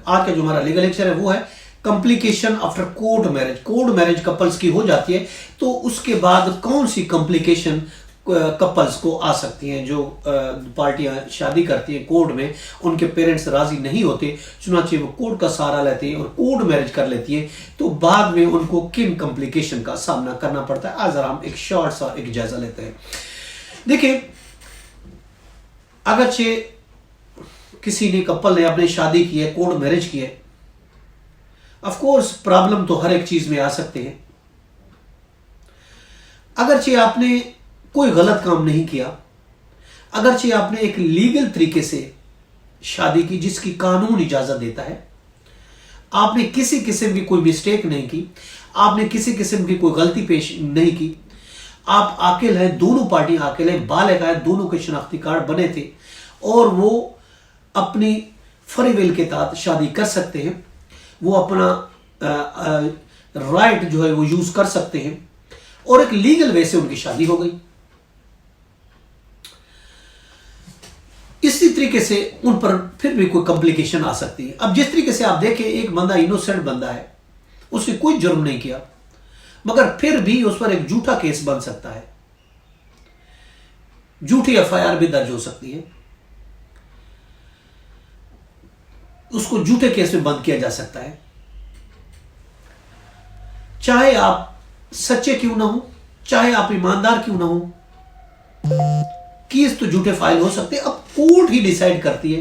आज का जो हमारा लीगल लेक्चर है वो है complication after court marriage. Court marriage couples की हो जाती है तो उसके बाद कौन सी कॉम्प्लिकेशन कपल्स को आ सकती हैं। जो पार्टियां शादी करती हैं कोर्ट में, उनके पेरेंट्स राजी नहीं होते, चुनाचे वो कोर्ट का सहारा लेते हैं और कोर्ट मैरिज कर लेती है, तो बाद में उनको किन कॉम्प्लिकेशन का सामना करना पड़ता है। आज जरा हम एक शॉर्ट सा एक जायजा लेते हैं। देखिए, अगरचे किसी ने कपल ने अपने शादी की है, कोर्ट मैरिज की है, ऑफ कोर्स प्रॉब्लम तो हर एक चीज में आ सकते हैं। अगरचे आपने कोई गलत काम नहीं किया, अगरचे आपने एक लीगल तरीके से शादी की जिसकी कानून इजाजत देता है, आपने किसी किस्म की कोई मिस्टेक नहीं की, आपने किसी किस्म की कोई गलती पेश नहीं की, आप आकिल हैं, दोनों पार्टियां आकिल हैं, बालिग हैं, दोनों के शनाख्ती कार्ड बने थे और वो अपनी फ्री विल के तहत शादी कर सकते हैं, वो अपना राइट जो है वो यूज कर सकते हैं और एक लीगल वे से उनकी शादी हो गई। इसी तरीके से उन पर फिर भी कोई कॉम्प्लिकेशन आ सकती है। अब जिस तरीके से आप देखें, एक बंदा इनोसेंट बंदा है, उसने कोई जुर्म नहीं किया, मगर फिर भी उस पर एक झूठा केस बन सकता है, झूठी एफआईआर भी दर्ज हो सकती है, उसको झूठे केस में बंद किया जा सकता है। चाहे आप सच्चे क्यों ना हो, चाहे आप ईमानदार क्यों ना हो, केस तो झूठे फाइल हो सकते हैं। अब कोर्ट ही डिसाइड करती है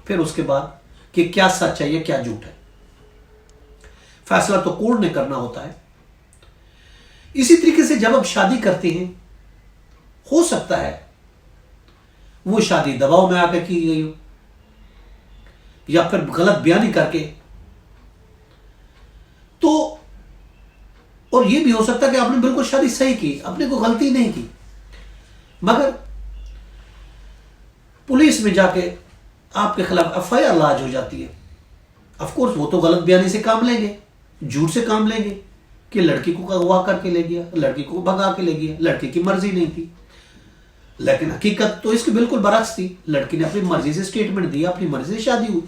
फिर उसके बाद कि क्या सच है या क्या झूठ है। फैसला तो कोर्ट ने करना होता है। इसी तरीके से जब आप शादी करते हैं, हो सकता है वो शादी दबाव में आकर की गई हो या फिर गलत बयानी करके, तो और यह भी हो सकता है कि आपने बिल्कुल शादी सही की, आपने कोई गलती नहीं की, मगर पुलिस में जाके आपके खिलाफ एफआईआर लॉन्च हो जाती है। ऑफ कोर्स वो तो गलत बयानी से काम लेंगे, झूठ से काम लेंगे कि लड़की को अगवा करके ले गया, लड़की को भगा के ले गया, लड़की की मर्जी नहीं थी, लेकिन हकीकत तो इसकी बिल्कुल बरक्स थी। लड़की ने अपनी मर्जी से स्टेटमेंट दिया, अपनी मर्जी से शादी हुई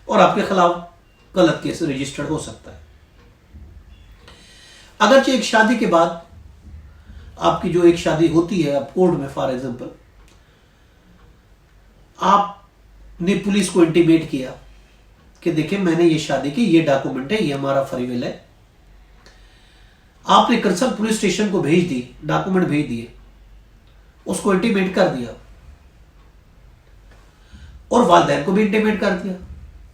और आपके खिलाफ गलत केस रजिस्टर्ड हो सकता है। अगरचे एक शादी के बाद आपकी जो एक शादी होती है आप कोर्ट में, फॉर एग्जांपल आपने पुलिस को इंटीमेट किया कि देखिए मैंने ये शादी की, ये डॉक्यूमेंट है, ये हमारा फ्री विल है, आपने कंसर्न पुलिस स्टेशन को भेज दी, डॉक्यूमेंट भेज दिए, उसको इंटीमेट कर दिया और वालिदैन को भी इंटीमेट कर दिया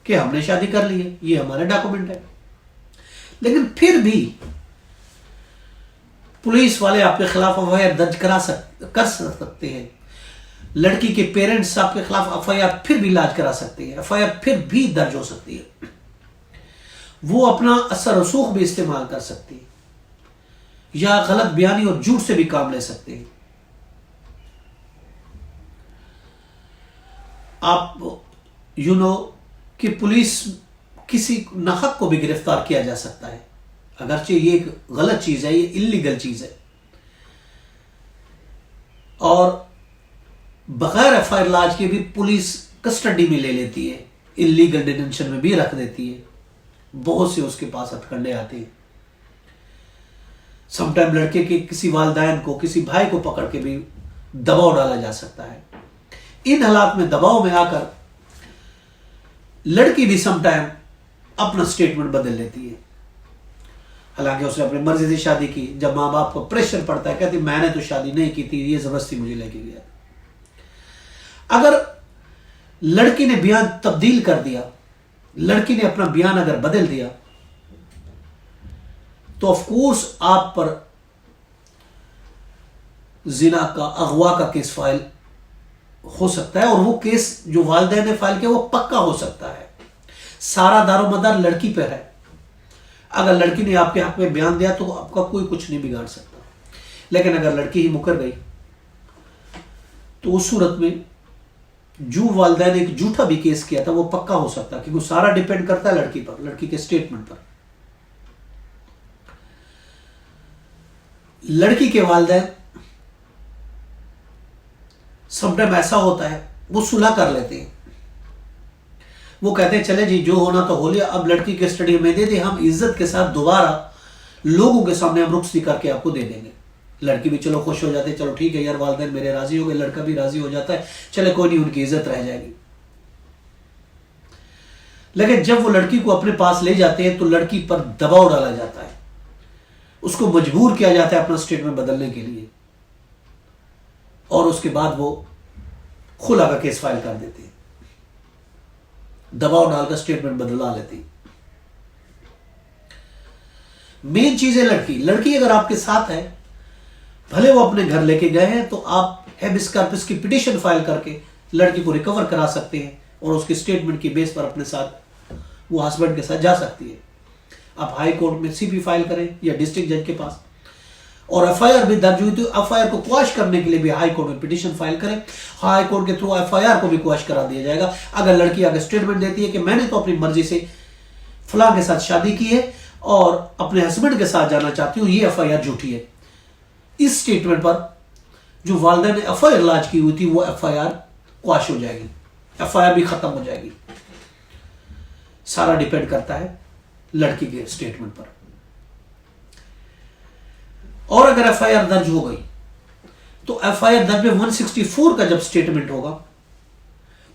कि हमने शादी कर ली है, ये हमारे डॉक्यूमेंट है। लेकिन फिर भी पुलिस वाले आपके खिलाफ एफआईआर दर्ज कर सकते हैं, लड़की के पेरेंट्स आपके खिलाफ एफआईआर फिर भी लॉन्च करा सकते हैं, एफआईआर फिर भी दर्ज हो सकती है, वो अपना असर रसूख भी इस्तेमाल कर सकती है या गलत बयानी और झूठ से भी काम ले सकते हैं। आप कि पुलिस किसी नाहक को भी गिरफ्तार किया जा सकता है, अगरचे ये एक गलत चीज है, ये इल्लीगल चीज है, और बगैर एफआईआर लॉन्च के भी पुलिस कस्टडी में ले लेती है, इल्लीगल डिटेंशन में भी रख देती है। बहुत से उसके पास हथकंडे आते हैं। समटाइम लड़के के किसी वालिदैन को, किसी भाई को पकड़ के भी दबाव डाला जा सकता है। इन हालात में दबाव में आकर लड़की भी समटाइम अपना स्टेटमेंट बदल लेती है, हालांकि उसने अपनी मर्जी से शादी की। जब मां बाप को प्रेशर पड़ता है, कहती मैंने तो शादी नहीं की थी, ये जबरदस्ती मुझे लेके गया। अगर लड़की ने बयान तब्दील कर दिया, लड़की ने अपना बयान अगर बदल दिया, तो ऑफ कोर्स आप पर जिना का, अगवा का केस फाइल हो सकता है और वो केस जो वालिदैन ने फाइल किया वो पक्का हो सकता है। सारा दारोमदार लड़की पर है। अगर लड़की ने आपके हक में बयान दिया तो आपका कोई कुछ नहीं बिगाड़ सकता, लेकिन अगर लड़की ही मुकर गई तो उस सूरत में जो वालिदैन ने एक झूठा भी केस किया था वो पक्का हो सकता है, क्योंकि सारा डिपेंड करता है लड़की पर, लड़की के स्टेटमेंट पर। लड़की के वालिदैन समटाइम ऐसा होता है वो सुलह कर लेते हैं, वो कहते हैं चले जी, जो होना तो हो लिया, अब लड़की की कस्टडी हमें दे दे, हम इज्जत के साथ दोबारा लोगों के सामने हम रुखसती करके आपको दे देंगे। लड़की भी चलो खुश हो जाते, चलो ठीक है यार, वालिदैन मेरे राजी हो गए, लड़का भी राजी हो जाता है, चले कोई नहीं, उनकी इज्जत रह जाएगी। लेकिन जब वो लड़की को अपने पास ले जाते हैं तो लड़की पर दबाव डाला जाता है, उसको मजबूर किया जाता है अपना स्टेटमेंट बदलने के लिए, और उसके बाद वो खुला का केस फाइल कर देते हैं, दबाव डालकर स्टेटमेंट बदला लेती है। मेन चीज है लड़की अगर आपके साथ है, भले वो अपने घर लेके गए हैं, तो आप हेबिस कॉर्पस की पिटीशन फाइल करके लड़की को रिकवर करा सकते हैं और उसके स्टेटमेंट की बेस पर अपने साथ वो हस्बैंड के साथ जा सकती है। आप हाई कोर्ट में सीपी फाइल करें या डिस्ट्रिक्ट जज के पास, और एफआईआर भी दर्ज हुई तो एफआईआर को क्वाश करने के लिए भी हाई कोर्ट में पिटीशन फाइल करें। हाई कोर्ट के थ्रू एफआईआर को भी क्वाश करा दिया जाएगा। अगर लड़की आगे स्टेटमेंट देती है कि मैंने तो अपनी मर्जी से फलां के साथ शादी की है और अपने हस्बैंड के साथ जाना चाहती हूं, ये एफआईआर झूठी है, इस स्टेटमेंट पर जो वालिदैन ने एफआईआर लॉन्च की हुई थी वो एफआईआर क्वाश हो जाएगी, एफआईआर भी खत्म हो जाएगी। सारा डिपेंड करता है लड़की के स्टेटमेंट पर। और अगर एफआईआर दर्ज हो गई तो एफआईआर दर्ज में 164 का जब स्टेटमेंट होगा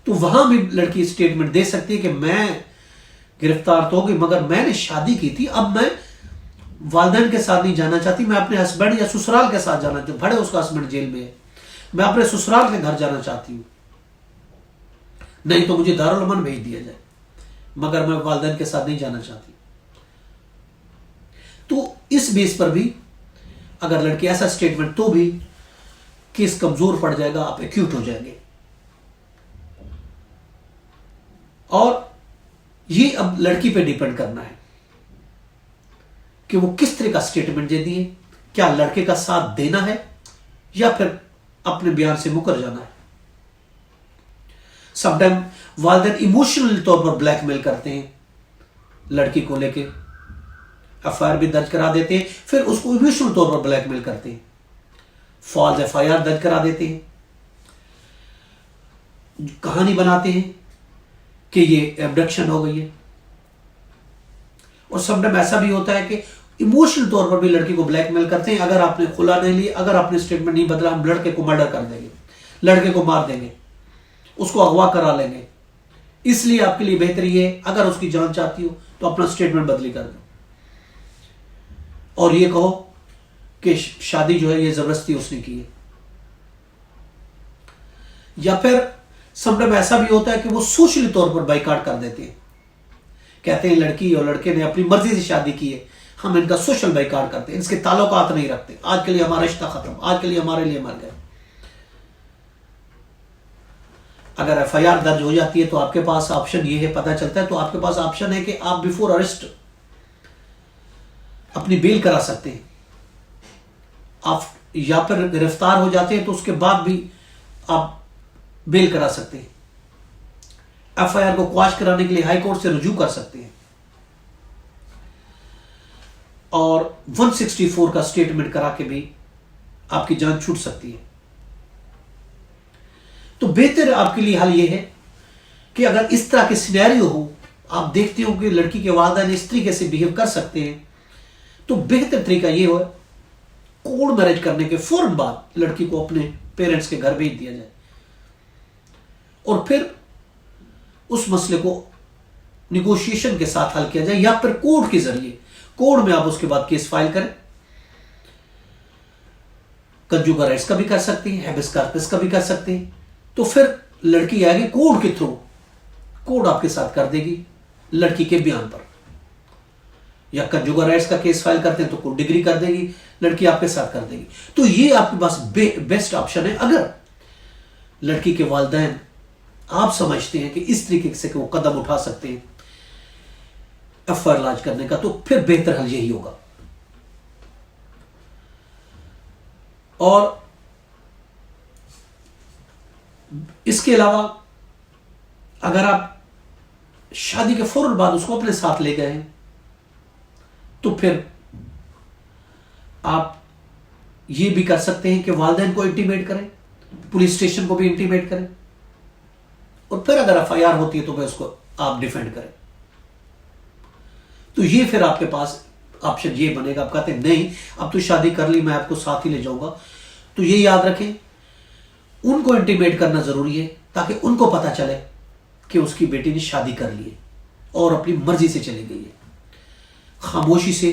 तो वहां भी लड़की स्टेटमेंट दे सकती है कि मैं गिरफ्तार तो होगी मगर मैंने शादी की थी, अब मैं वालिदैन के साथ नहीं जाना चाहती, मैं अपने हस्बैंड या ससुराल के साथ जाना चाहती हूं। भले उसका हस्बैंड जेल में है, मैं अपने ससुराल के घर जाना चाहती हूं, नहीं तो मुझे दारुल अमन भेज दिया जाए, मगर मैं वालिदैन के साथ नहीं जाना चाहती। तो इस बेस पर भी अगर लड़की ऐसा स्टेटमेंट, तो भी केस कमजोर पड़ जाएगा, आप एक्यूट हो जाएंगे। और ये अब लड़की पे डिपेंड करना है कि वो किस तरह का स्टेटमेंट दे दिए, क्या लड़के का साथ देना है या फिर अपने बयान से मुकर जाना है। समटाइम वालिदैन इमोशनल तौर पर ब्लैकमेल करते हैं लड़की को लेके, एफआईआर भी दर्ज करा देते हैं, फिर उसको इमोशनल तौर पर ब्लैकमेल करते हैं, फॉल्स एफआईआर दर्ज करा देते हैं, कहानी बनाते हैं कि ये एब्डक्शन हो गई है। और समटाइम ऐसा भी होता है कि इमोशनल तौर पर भी लड़की को ब्लैकमेल करते हैं, अगर आपने खुला नहीं लिया, अगर आपने स्टेटमेंट नहीं बदला, हम लड़के को मर्डर कर देंगे, लड़के को मार देंगे, उसको अगवा करा लेंगे। इसलिए आपके लिए बेहतर ये है, अगर उसकी जान चाहती हो तो अपना स्टेटमेंट बदली कर दो और ये कहो कि शादी जो है ये जबरदस्ती उसने की है। या फिर समटाइम ऐसा भी होता है कि वो सोशली तौर पर बाइकाट कर देते हैं, कहते हैं लड़की और लड़के ने अपनी मर्जी से शादी की है, हम इनका सोशल बाइकाट करते हैं, इसके ताल्लुकात नहीं रखते, आज के लिए हमारा रिश्ता खत्म, आज के लिए हमारे लिए मर गए। अगर एफआईआर दर्ज हो जाती है तो आपके पास ऑप्शन ये है, पता चलता है तो आपके पास ऑप्शन है कि आप बिफोर अरेस्ट अपनी बेल करा सकते हैं, आप या फिर गिरफ्तार हो जाते हैं तो उसके बाद भी आप बेल करा सकते हैं, एफआईआर को क्वाश कराने के लिए हाई कोर्ट से रुजू कर सकते हैं, और 164 का स्टेटमेंट करा के भी आपकी जान छूट सकती है। तो बेहतर आपके लिए हल यह है कि अगर इस तरह के सिनेरियो हो, आप देखते हो कि लड़की के वालिदैन इस तरीके से बिहेव कर सकते हैं, तो बेहतर तरीका यह हो कोर्ट मैरिज करने के फौरन बाद लड़की को अपने पेरेंट्स के घर भेज दिया जाए और फिर उस मसले को निगोशिएशन के साथ हल किया जाए, या फिर कोर्ट के जरिए, कोर्ट में आप उसके बाद केस फाइल करें, कंज्यूगर राइट्स का भी कर सकते हैं, हेबिस कॉर्पस का भी कर सकते हैं। तो फिर लड़की आएगी कोर्ट के थ्रू, कोर्ट आपके साथ कर देगी लड़की के बयान पर, या कंज्यूगर राइट्स का केस फाइल करते हैं तो कोर्ट डिग्री कर देगी, लड़की आपके साथ कर देगी। तो ये आपके पास बेस्ट ऑप्शन है। अगर लड़की के वालिदैन आप समझते हैं कि इस तरीके से वो कदम उठा सकते हैं एफआईआर लॉन्च करने का, तो फिर बेहतर हल यही होगा। और इसके अलावा अगर आप शादी के फौरन बाद उसको अपने साथ ले गए हैं तो फिर आप ये भी कर सकते हैं कि वालिदैन को इंटीमेट करें, पुलिस स्टेशन को भी इंटीमेट करें, और फिर अगर एफआईआर होती है तो फिर उसको आप डिफेंड करें। तो ये फिर आपके पास ऑप्शन ये बनेगा, आप कहते हैं नहीं अब तो शादी कर ली, मैं आपको साथ ही ले जाऊंगा। तो ये याद रखें, उनको इंटीमेट करना जरूरी है ताकि उनको पता चले कि उसकी बेटी ने शादी कर ली है और अपनी मर्जी से चली गई है। खामोशी से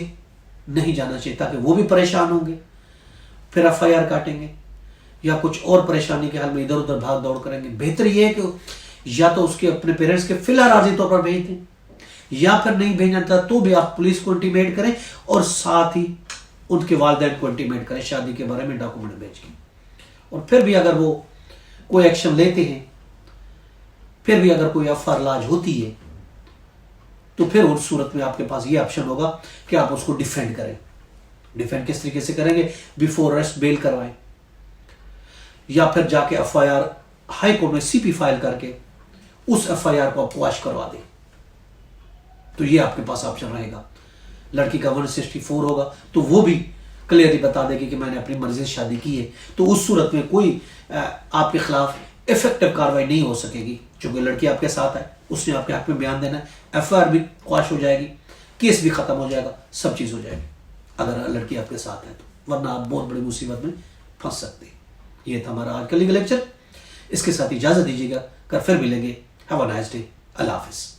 नहीं जाना चाहिए ताकि वो भी परेशान होंगे, फिर एफआईआर काटेंगे या कुछ और परेशानी के हाल में इधर उधर भाग दौड़ करेंगे। बेहतर यह है कि या तो उसके अपने पेरेंट्स के फिलहाल राजी तौर पर भेज दें, या फिर नहीं भेजना था तो भी आप पुलिस को इंटीमेट करें और साथ ही उनके वालिदैन को इंटीमेट करें शादी के बारे में डॉक्यूमेंट भेज के। और फिर भी अगर वो कोई एक्शन लेते हैं, फिर भी अगर कोई एफआईआर लाज होती है, तो फिर उस सूरत में आपके पास ये ऑप्शन होगा कि आप उसको डिफेंड करें। डिफेंड किस तरीके से करेंगे? बिफोर अरेस्ट बेल करवाएं, या फिर जाके एफआईआर हाई कोर्ट में सीपी फाइल करके उस एफआईआर को आप क्वाश करवा दें। तो ये आपके पास ऑप्शन रहेगा। लड़की का 164 होगा तो वो भी क्लियरली बता देगी कि मैंने अपनी मर्जी से शादी की है। तो उस सूरत में कोई आपके खिलाफ इफेक्टिव कार्रवाई नहीं हो सकेगी, क्योंकि लड़की आपके साथ है, उसने आपके हक में बयान देना है, एफआईआर भी क्वाश हो जाएगी, केस भी खत्म हो जाएगा, सब चीज हो जाएगी अगर लड़की आपके साथ है तो, वरना आप बहुत बड़ी मुसीबत में फंस सकते हैं। ये था हमारा आज का लीगल लेक्चर। इसके साथ इजाजत दीजिएगा, कर फिर मिलेंगे। Have a nice day. Allah Hafiz.